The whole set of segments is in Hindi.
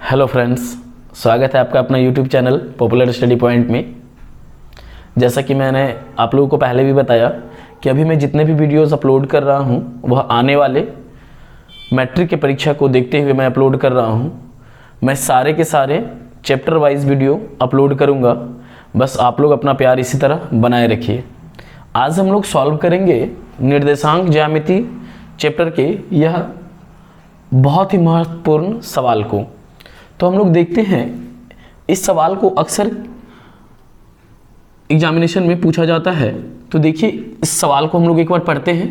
हेलो फ्रेंड्स, स्वागत है आपका अपना YouTube channel popular study point में। जैसा कि मैंने आप लोगों को पहले भी बताया कि अभी मैं जितने भी वीडियोस अपलोड कर रहा हूं वह आने वाले मैट्रिक की परीक्षा को देखते हुए मैं अपलोड कर रहा हूं। मैं सारे के सारे चैप्टर वाइज वीडियो अपलोड करूंगा, बस आप लोग अपना प्यार इसी तरह बनाए रखिए। आज हम लोग सॉल्व करेंगे निर्देशांक ज्यामिति चैप्टर के यह बहुत ही महत्वपूर्ण सवाल को। तो हम लोग देखते हैं, इस सवाल को अक्सर एग्जामिनेशन में पूछा जाता है। तो देखिए, इस सवाल को हम लोग एक बार पढ़ते हैं।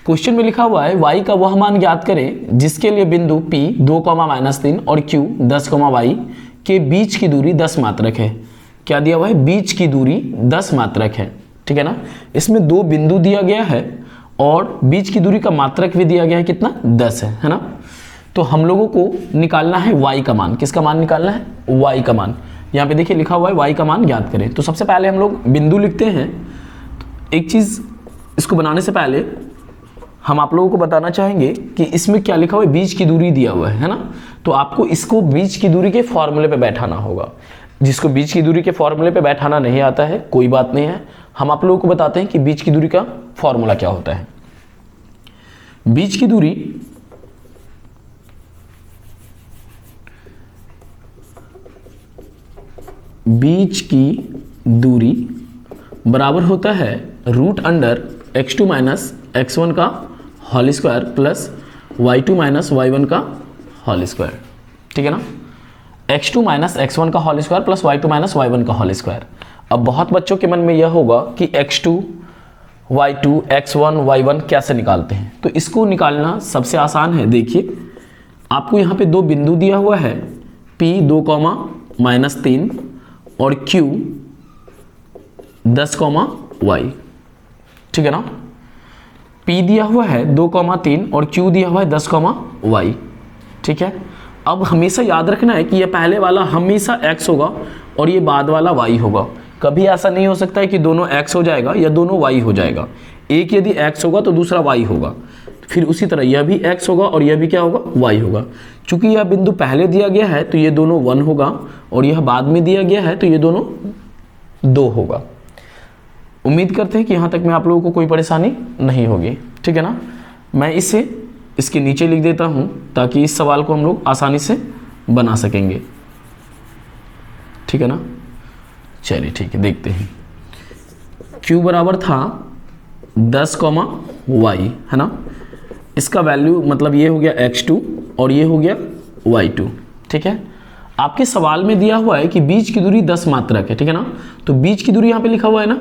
क्वेश्चन में लिखा हुआ है y का वह मान ज्ञात करें जिसके लिए बिंदु P 2,-3 और Q 10, y के बीच की दूरी 10 मात्रक है। क्या दिया हुआ है? बीच की दूरी 10 मात्रक है, ठीक है ना। इसमें दो बिंदु दिया गया है और बीच की दूरी का मात्रक भी दिया गया है, कितना? 10 है ना। तो हम लोगों को निकालना है y का मान। किसका मान निकालना है? y का मान। यहाँ पे देखिए लिखा हुआ है y का मान ज्ञात करें। तो सबसे पहले हम लोग बिंदु लिखते हैं। एक चीज़, इसको बनाने से पहले हम आप लोगों को बताना चाहेंगे कि इसमें क्या लिखा हुआ है, बीच की दूरी दिया हुआ है ना। तो आपको इसको बीच की दूरी के फॉर्मूले पे बैठाना होगा। जिसको बीच की दूरी के फॉर्मूले पे बैठाना नहीं आता है, कोई बात नहीं है, हम आप लोगों को बताते हैं कि बीच की दूरी का फॉर्मूला क्या होता है। बीच की दूरी बराबर होता है √x2 - x1 का whole square plus y2 - y1 का होल स्क्वायर, ठीक है ना। x2 - x1 का whole square plus y2 - y1 का होल स्क्वायर। अब बहुत बच्चों के मन में यह होगा कि x2, y2, x1, y1 कैसे निकालते हैं। तो इसको निकालना सबसे आसान है। देखिए, आपको यहाँ पे दो बिंदु दिया हुआ है, P 2,-3 और Q 10, y, ठीक है ना। P दिया हुआ है 2,3 और Q दिया हुआ है 10, y, ठीक है। अब हमेशा याद रखना है कि यह पहले वाला हमेशा x होगा और ये बाद वाला y होगा। कभी ऐसा नहीं हो सकता है कि दोनों x हो जाएगा या दोनों y हो जाएगा। एक यदि x होगा तो दूसरा y होगा, फिर उसी तरह यह भी x होगा और यह भी क्या होगा? y होगा। चूंकि यह बिंदु पहले दिया गया है तो ये दोनों 1 होगा और यह बाद में दिया गया है तो ये दोनों 2 होगा। उम्मीद करते हैं कि यहाँ तक में आप लोगों को कोई परेशानी नहीं होगी, ठीक है ना। मैं इसे इसके नीचे लिख देता हूँ ताकि इस सवाल को हम लोग आसानी से बना सकेंगे, ठीक है ना। चलिए ठीक है, देखते हैं। Q बराबर था 10, y, है ना। इसका वैल्यू मतलब ये हो गया x2 और ये हो गया y2, ठीक है। आपके सवाल में दिया हुआ है कि बीच की दूरी 10 मात्रक है, ठीक है ना। तो बीच की दूरी यहाँ पे लिखा हुआ है ना,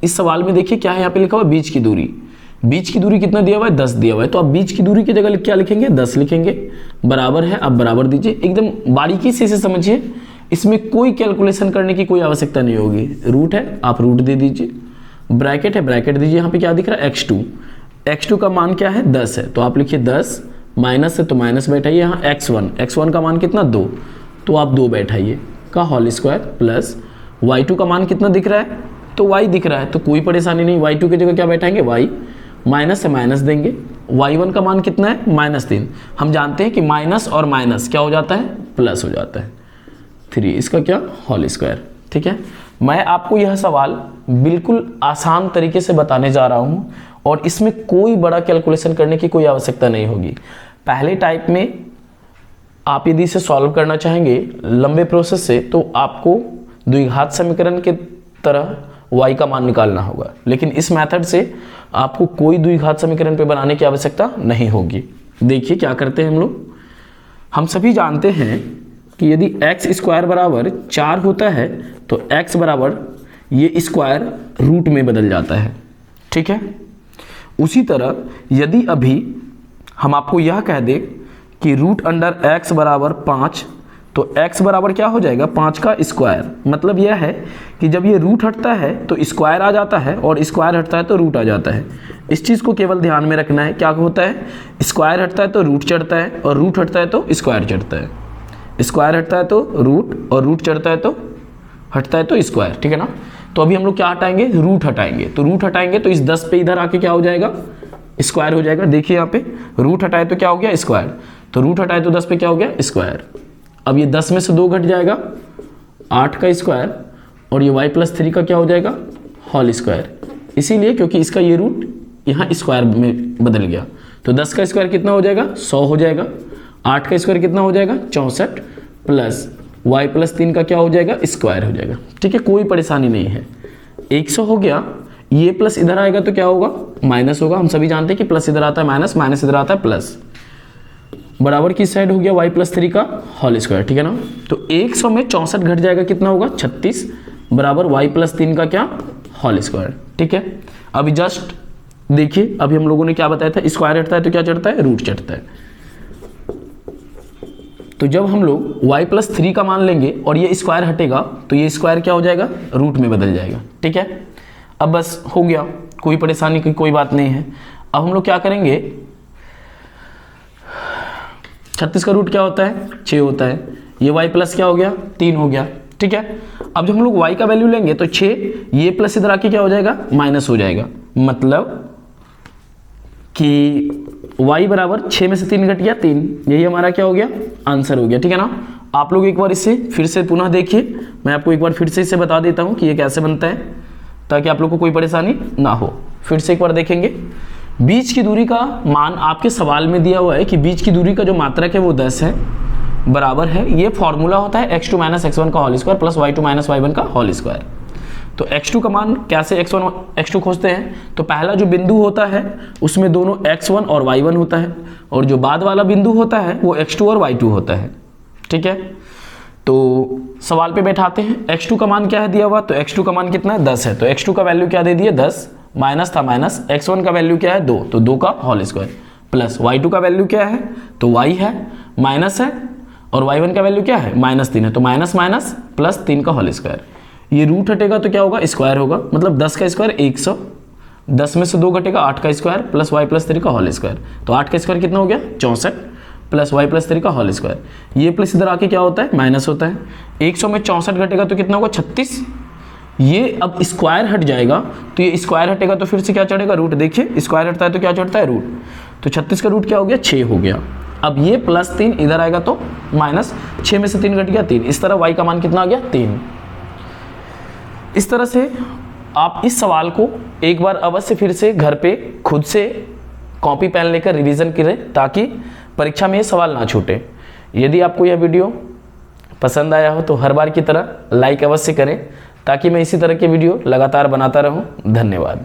इस सवाल में देखिए क्या है, यहाँ पे लिखा हुआ है बीच की दूरी। बीच की दूरी कितना दिया हुआ है? 10 दिया हुआ है। तो आप बीच की दूरी की जगह क्या लिखेंगे? 10 लिखेंगे। बराबर है, अब बराबर दीजिए। एकदम बारीकी से इसे समझिए, इसमें कोई कैलकुलेशन करने की कोई आवश्यकता नहीं होगी। रूट है, आप रूट दे दीजिए। ब्रैकेट है, ब्रैकेट दीजिए। यहाँ पे क्या दिख रहा है? x2 का मान क्या है? 10 है, तो आप लिखिए 10, माइनस है तो माइनस बैठाइए। यहाँ x1 का मान कितना? 2, तो आप 2 बैठाइए का होल स्क्वायर प्लस y2 का मान कितना दिख रहा है? तो y दिख रहा है, तो कोई परेशानी नहीं। y2 की जगह क्या बैठाएंगे? y, माइनस से माइनस देंगे। y1 का मान कितना है? -3। हम जानते हैं कि माइनस और माइनस क्या हो जाता है? प्लस हो जाता है। 3, इसका क्या? होल स्क्वायर, ठीक है। मैं आपको यह सवाल बिल्कुल आसान तरीके से बताने जा रहा हूँ और इसमें कोई बड़ा कैलकुलेशन करने की कोई आवश्यकता नहीं होगी। पहले टाइप में आप यदि इसे सॉल्व करना चाहेंगे लंबे प्रोसेस से, तो आपको द्विघात समीकरण के तरह y का मान निकालना होगा, लेकिन इस मेथड से आपको कोई द्विघात समीकरण पे बनाने की आवश्यकता नहीं होगी। देखिए क्या करते हैं हम लोग। हम सभी जानते हैं कि यदि x² बराबर 4 होता है तो x बराबर ये स्क्वायर रूट में बदल जाता है, ठीक है। उसी तरह यदि अभी हम आपको यह कह दें कि √x बराबर 5, तो x बराबर क्या हो जाएगा? 5 का स्क्वायर। मतलब यह है कि जब ये रूट हटता है तो स्क्वायर आ जाता है और स्क्वायर हटता है तो रूट आ जाता है। इस चीज़ को केवल ध्यान में रखना है। क्या होता है? स्क्वायर हटता है तो रूट चढ़ता है और रूट हटता है तो स्क्वायर चढ़ता है। स्क्वायर हटता है तो रूट और रूट चढ़ता है तो हटता है तो स्क्वायर, ठीक है ना। तो अभी हम लोग क्या हटाएंगे? रूट हटाएंगे। तो रूट हटाएंगे तो इस 10 पे इधर आके क्या हो जाएगा? स्क्वायर हो जाएगा। देखिए यहाँ पे रूट हटाए तो क्या हो गया? स्क्वायर। तो रूट हटाए तो 10 पे क्या हो गया स्क्वायर। अब ये 10 में से 2 घट जाएगा 8 का स्क्वायर और ये y प्लस 3 का क्या हो जाएगा होल स्क्वायर। इसीलिए क्योंकि इसका ये रूट यहाँ स्क्वायर में बदल गया तो 10 का स्क्वायर कितना हो जाएगा 100 हो जाएगा। 8 का स्क्वायर कितना हो जाएगा 64 प्लस y प्लस 3 का क्या हो जाएगा स्क्वायर हो जाएगा। ठीक है, कोई परेशानी नहीं है। 100 हो गया, ये प्लस इधर आएगा तो क्या होगा माइनस होगा। हम सभी जानते हैं कि प्लस इधर आता है माइनस, माइनस इधर आता है प्लस, बराबर किस साइड हो गया y प्लस 3 का होल स्क्वायर। ठीक है ना, तो 100 में 64 घट जाएगा कितना होगा 36 बराबर y प्लस 3 का क्या होल स्क्वायर। ठीक है, अभी जस्ट देखिए, अभी हम लोगों ने क्या बताया था, स्क्वायर हटता है तो क्या चढ़ता है रूट चढ़ता है। तो जब हम लोग y प्लस 3 का मान लेंगे और ये स्क्वायर हटेगा तो ये स्क्वायर क्या हो जाएगा रूट में बदल जाएगा। ठीक है, अब बस हो गया, कोई परेशानी की कोई बात नहीं है। अब हम लोग क्या करेंगे, 36 का रूट क्या होता है 6 होता है, ये y प्लस क्या हो गया 3 हो गया। ठीक है, अब जब हम लोग y का वैल्यू लेंगे तो 6, ये प्लस इधर आके क्या हो जाएगा माइनस हो जाएगा, मतलब कि y बराबर 6 में से 3 घट गया 3, यही हमारा क्या हो गया आंसर हो गया। ठीक है ना, आप लोग एक बार इसे फिर से पुनः देखिए, मैं आपको एक बार फिर से इसे बता देता हूँ कि ये कैसे बनता है ताकि आप लोग को कोई परेशानी ना हो। फिर से एक बार देखेंगे, बीच की दूरी का मान आपके सवाल में दिया हुआ है कि बीच की दूरी का जो मात्रक है वो 10 है, बराबर है, ये फॉर्मूला होता है x2 माइनस x1 का whole square plus y2 minus y1 का होल स्क्वायर। तो x2 का मान कैसे x1 x2 खोजते हैं, तो पहला जो बिंदु होता है उसमें दोनों x1 और y1 होता है और जो बाद वाला बिंदु होता है वो x2 और y2 होता है। ठीक है, तो सवाल पे बैठाते हैं, x2 का मान क्या है दिया हुआ, तो x2 का मान कितना है 10 है, तो x2 का वैल्यू क्या दे दिया 10, माइनस था माइनस, x1 का वैल्यू क्या है 2, तो 2 का होल स्क्वायर प्लस y2 का वैल्यू क्या है तो y है, माइनस है, और y1 का वैल्यू क्या है माइनस 3 है, तो माइनस माइनस प्लस 3 का होल स्क्वायर। ये रूट हटेगा तो क्या होगा स्क्वायर होगा, मतलब 10 का स्क्वायर 100, 10 में से 2 घटेगा 8 का स्क्वायर प्लस y प्लस 3 का होल स्क्वायर, तो 8 का स्क्वायर कितना हो गया 64 प्लस y प्लस 3 का होल स्क्वायर। ये प्लस इधर आके क्या होता है माइनस होता है, 100 में 64 घटेगा तो कितना होगा 36, ये अब स्क्वायर हट जाएगा तो ये स्क्वायर हटेगा तो फिर से क्या चढ़ेगा रूट। देखिए स्क्वायर हटता है तो क्या चढ़ता है रूट, तो 36 का रूट क्या हो गया 6 हो गया। अब ये प्लस 3 इधर आएगा तो माइनस, 6 में से 3 घट गया 3, इस तरह y का मान कितना आ गया 3। इस तरह से आप इस सवाल को एक बार अवश्य फिर से घर पे खुद से कॉपी पेन लेकर रिवीजन करें ताकि परीक्षा में ये सवाल ना छूटे। यदि आपको यह वीडियो पसंद आया हो तो हर बार की तरह लाइक अवश्य करें ताकि मैं इसी तरह के वीडियो लगातार बनाता रहूं। धन्यवाद।